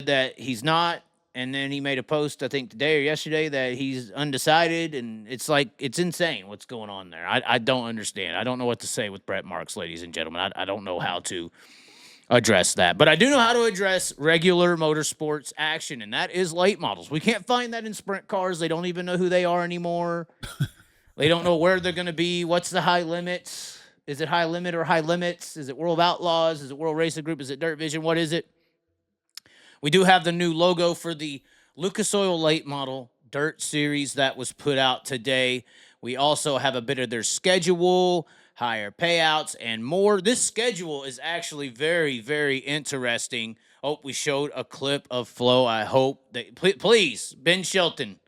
that he's not. And then he made a post, I think today or yesterday, that he's undecided. And it's like, it's insane what's going on there. I don't understand. I don't know what to say with Brett Marks, ladies and gentlemen. I don't know how to address that. But I do know how to address regular motorsports action, and that is late models. We can't find that in sprint cars. They don't even know who they are anymore. They don't know where they're going to be. What's the high limits? Is it high limit or high limits? Is it World Outlaws? Is it World Racing Group? Is it Dirt Vision? What is it? We do have the new logo for the Lucas Oil Late Model Dirt Series that was put out today. We also have a bit of their schedule, higher payouts, and more. This schedule is actually very, very interesting. Oh, we showed a clip of Flo. I hope that, please, Ben Shelton,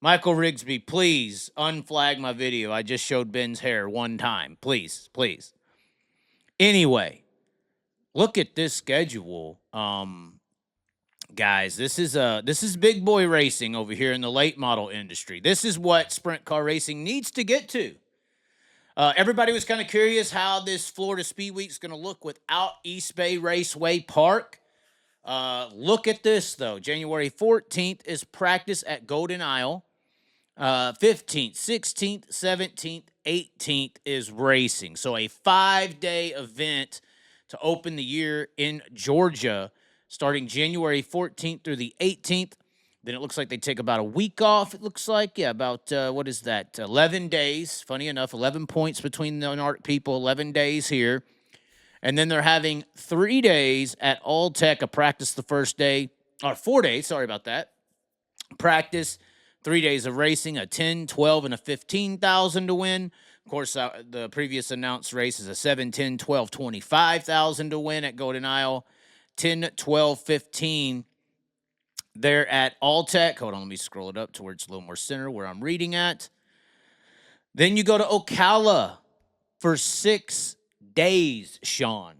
Michael Rigsby, please unflag my video. I just showed Ben's hair one time. Please, please. Anyway, look at this schedule. Guys, this is big boy racing over here in the late model industry. This is what sprint car racing needs to get to. Everybody was kind of curious how this Florida Speed Week is going to look without East Bay Raceway Park. Look at this, though. January 14th is practice at Golden Isle. 15th, 16th, 17th, 18th is racing. So a 5-day event to open the year in Georgia, starting January 14th through the 18th. Then it looks like they take about a week off. It looks like, about, 11 days. Funny enough, 11 points between the NARC people, 11 days here. And then they're having 3 days at All Tech, a practice the first day, or 4 days, sorry about that. Practice, 3 days of racing, a 10, 12, and a 15,000 to win. Of course, the previous announced race is a 7, 10, 12, 25,000 to win at Golden Isle. 10, 12, 15. They're at All Tech. Hold on, let me scroll it up to where it's a little more center where I'm reading at. Then you go to Ocala for 6 days, Sean.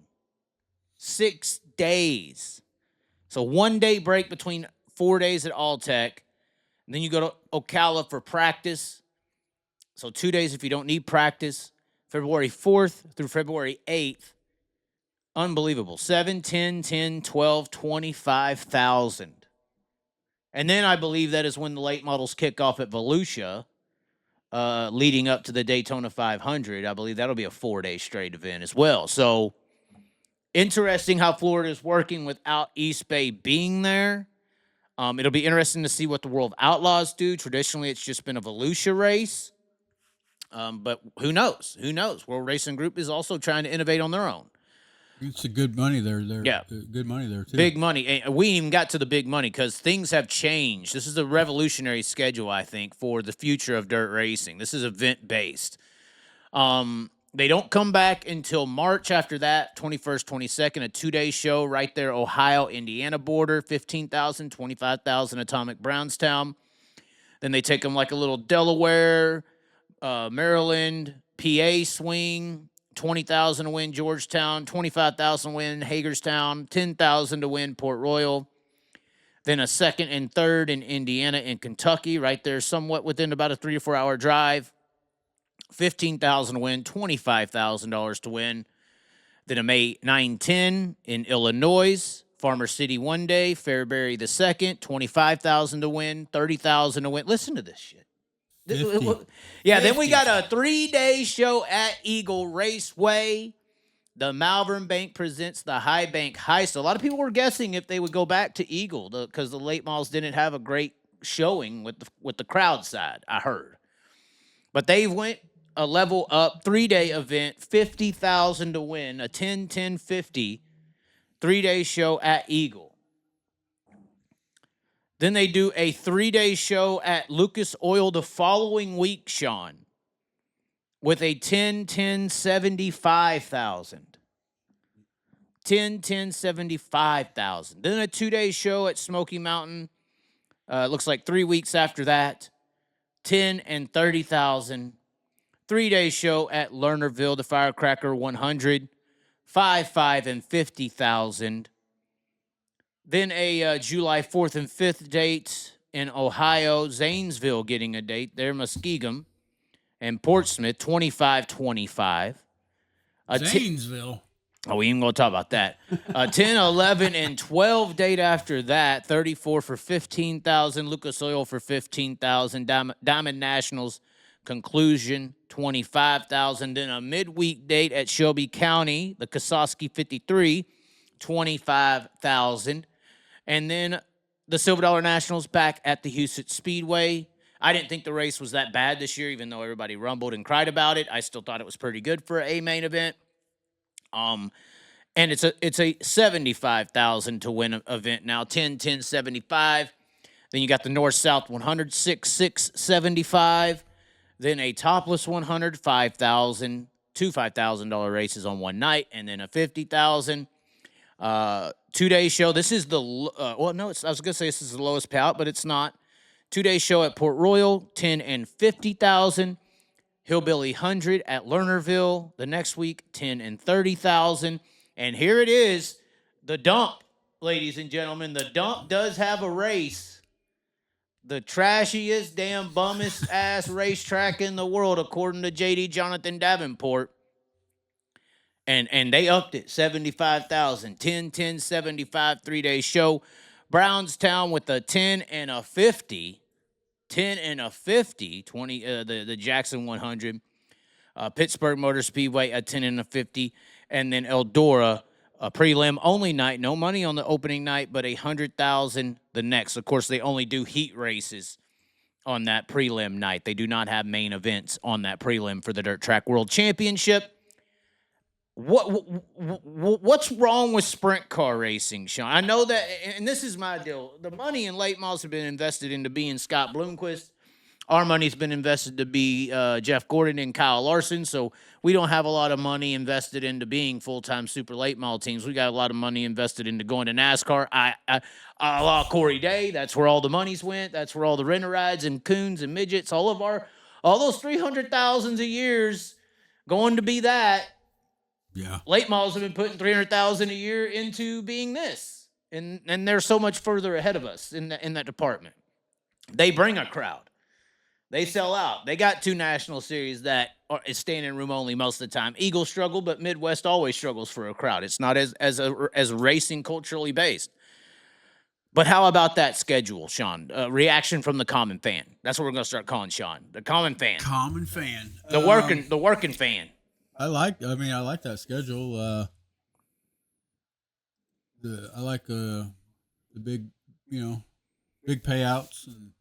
6 days. So 1 day break between 4 days at All Tech. And then you go to Ocala for practice. So 2 days if you don't need practice. February 4th through February 8th. Unbelievable. 7, 10, 10, 12, 25,000. And then I believe that is when the late models kick off at Volusia, leading up to the Daytona 500. I believe that'll be a 4-day straight event as well. So interesting how Florida is working without East Bay being there. It'll be interesting to see what the World Outlaws do. Traditionally, it's just been a Volusia race. But who knows? Who knows? World Racing Group is also trying to innovate on their own. It's a good money there. Yeah. Good money there, too. Big money. And we even got to the big money because things have changed. This is a revolutionary schedule, I think, for the future of dirt racing. This is event-based. They don't come back until March after that, 21st, 22nd, a 2-day show right there, Ohio-Indiana border, 15,000, 25,000 Atomic Brownstown. Then they take them like a little Delaware, Maryland, PA swing, 20,000 to win Georgetown, 25,000 to win Hagerstown, 10,000 to win Port Royal. Then a second and third in Indiana and Kentucky, right there, somewhat within about a 3 or 4 hour drive. 15,000 to win, $25,000 to win. Then a May 9-10 in Illinois, Farmer City 1 day, Fairbury the second, 25,000 to win, 30,000 to win. Listen to this shit. 50. Yeah, then we got a 3-day show at Eagle Raceway. The Malvern Bank presents the High Bank Heist. A lot of people were guessing if they would go back to Eagle because the late models didn't have a great showing with the crowd side, I heard. But they went a level up, 3-day event, 50,000 to win, a 10, 10, 50, 3-day show at Eagle. Then they do a 3-day show at Lucas Oil the following week, Sean, with a 10, 10, 75,000. 10, 10, 75,000. Then a 2-day show at Smoky Mountain. Looks like 3 weeks after that, 10 and 30,000. 3-day show at Lernerville, the Firecracker 100, 5, 5, and 50,000. Then a July 4th and 5th date in Ohio, Zanesville getting a date there, Muskegum, and Portsmouth, 25-25. Zanesville? Oh, we ain't going to talk about that. 10, 11, and 12 date after that. 34 for 15,000. Lucas Oil for 15,000. Diamond Nationals conclusion 25,000. Then a midweek date at Shelby County, the Kososki 53, 25,000. And then the Silver Dollar Nationals back at the Houston Speedway. I didn't think the race was that bad this year, even though everybody rumbled and cried about it. I still thought it was pretty good for a main event. And it's a 75,000 to win event now. 10, 10, 75. Then you got the North South 100, 6, 6, 75. Then a topless 100, 5,000. Two $5,000 races on one night, and then a 50,000. 2-day show. This is the well, no, I was gonna say this is the lowest payout, but it's not. 2-day show at Port Royal, 10 and 50,000. Hillbilly 100 at Lernerville the next week, 10 and 30,000. And here it is, the dump, ladies and gentlemen. The dump does have a race. The trashiest, damn bummest ass racetrack in the world, according to JD Jonathan Davenport. And they upped it, 75,000. 10, 10, 75, 3-day show. Brownstown with a 10 and a 50. 10 and a 50, 20, the Jackson 100. Pittsburgh Motor Speedway, a 10 and a 50. And then Eldora, a prelim only night. No money on the opening night, but 100,000 the next. Of course, they only do heat races on that prelim night. They do not have main events on that prelim for the Dirt Track World Championship. What's wrong with sprint car racing, Sean? I know that, and this is my deal. The money in late models have been invested into being Scott Bloomquist. Our money's been invested to be Jeff Gordon and Kyle Larson, so we don't have a lot of money invested into being full-time super late model teams. We got a lot of money invested into going to NASCAR. A la Corey Day, that's where all the monies went. That's where all the renter rides and coons and midgets, all those 300,000 a year's going to be that. Yeah. Late models have been putting 300,000 a year into being this, and they're so much further ahead of us in that department. They bring a crowd. They sell out. They got 2 national series that is standing room only most of the time. Eagles struggle, but Midwest always struggles for a crowd. It's not as racing culturally based. But how about that schedule, Sean? Reaction from the common fan. That's what we're going to start calling Sean. The common fan. Common fan. The working fan. I like that schedule. I like the big, big payouts and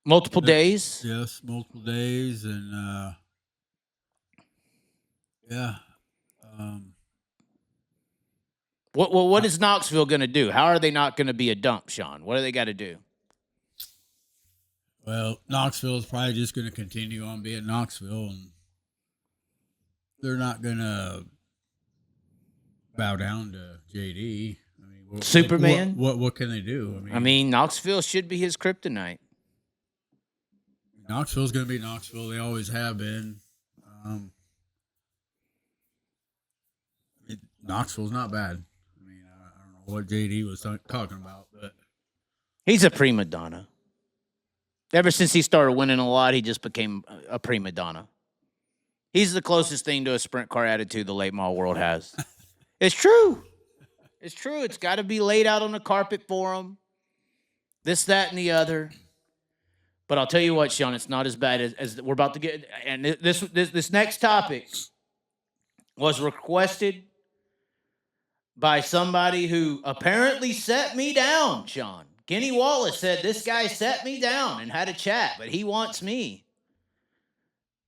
multiple days. Yes, multiple days, and yeah. What is Knoxville going to do? How are they not going to be a dump, Sean? What do they got to do? Well, Knoxville is probably just going to continue on being Knoxville, and they're not going to bow down to JD. I mean, Superman? What can they do? I mean, Knoxville should be his kryptonite. Knoxville's going to be Knoxville. They always have been. Knoxville's not bad. I mean, I don't know what JD was talking about, but he's a prima donna. Ever since he started winning a lot, he just became a prima donna. He's the closest thing to a sprint car attitude the late model world has. It's true. It's true. It's got to be laid out on the carpet for him. This, that, and the other. But I'll tell you what, Sean, it's not as bad as we're about to get. And this next topic was requested by somebody who apparently set me down, Sean. Kenny Wallace said, this guy set me down and had a chat, but he wants me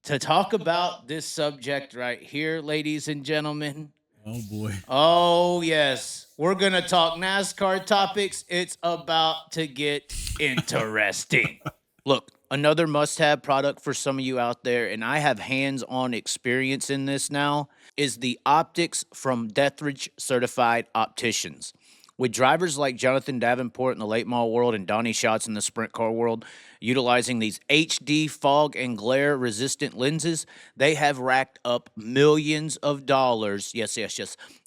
to talk about this subject right here, ladies and gentlemen. Oh, boy. Oh, yes. We're going to talk NASCAR topics. It's about to get interesting. Look, another must-have product for some of you out there, and I have hands-on experience in this now, is the optics from Dethridge Certified Opticians. With drivers like Jonathan Davenport in the late model world and Donnie Schatz in the sprint car world utilizing these HD fog and glare resistant lenses, they have racked up millions of dollars. Yes,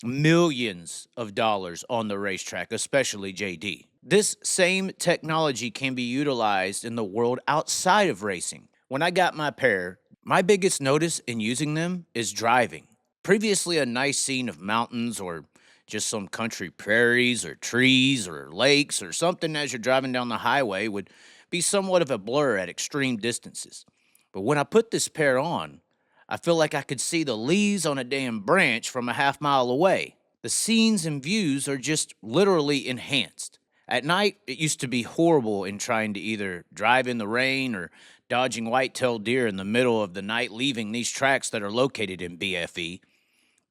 millions of dollars on the racetrack, especially JD. This same technology can be utilized in the world outside of racing. When I got my pair, my biggest notice in using them is driving. Previously a nice scene of mountains or just some country prairies or trees or lakes or something as you're driving down the highway would be somewhat of a blur at extreme distances. But when I put this pair on, I feel like I could see the leaves on a damn branch from a half mile away. The scenes and views are just literally enhanced. At night, it used to be horrible in trying to either drive in the rain or dodging white-tailed deer in the middle of the night leaving these tracks that are located in BFE.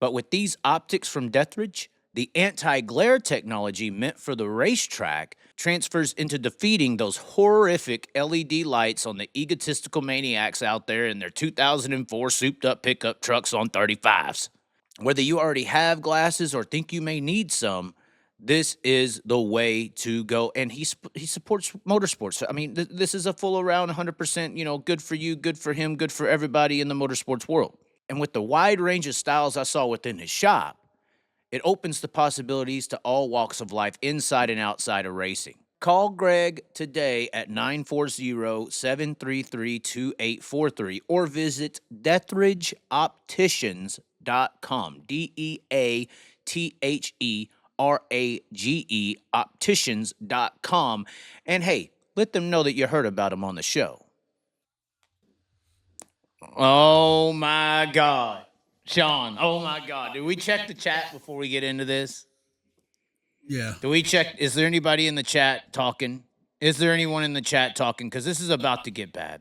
But with these optics from Dethridge, the anti-glare technology meant for the racetrack transfers into defeating those horrific LED lights on the egotistical maniacs out there in their 2004 souped-up pickup trucks on 35s. Whether you already have glasses or think you may need some, this is the way to go. And he supports motorsports. I mean, this is a full around 100%, good for you, good for him, good for everybody in the motorsports world. And with the wide range of styles I saw within his shop, it opens the possibilities to all walks of life inside and outside of racing. Call Greg today at 940-733-2843 or visit DethridgeOpticians.com. DeaTherage opticians.com. And hey, let them know that you heard about him on the show. Oh my God. Sean, oh my God. Did we check the chat before we get into this? Yeah. Do we check? Is there anybody in the chat talking? Is there anyone in the chat talking? Because this is about to get bad.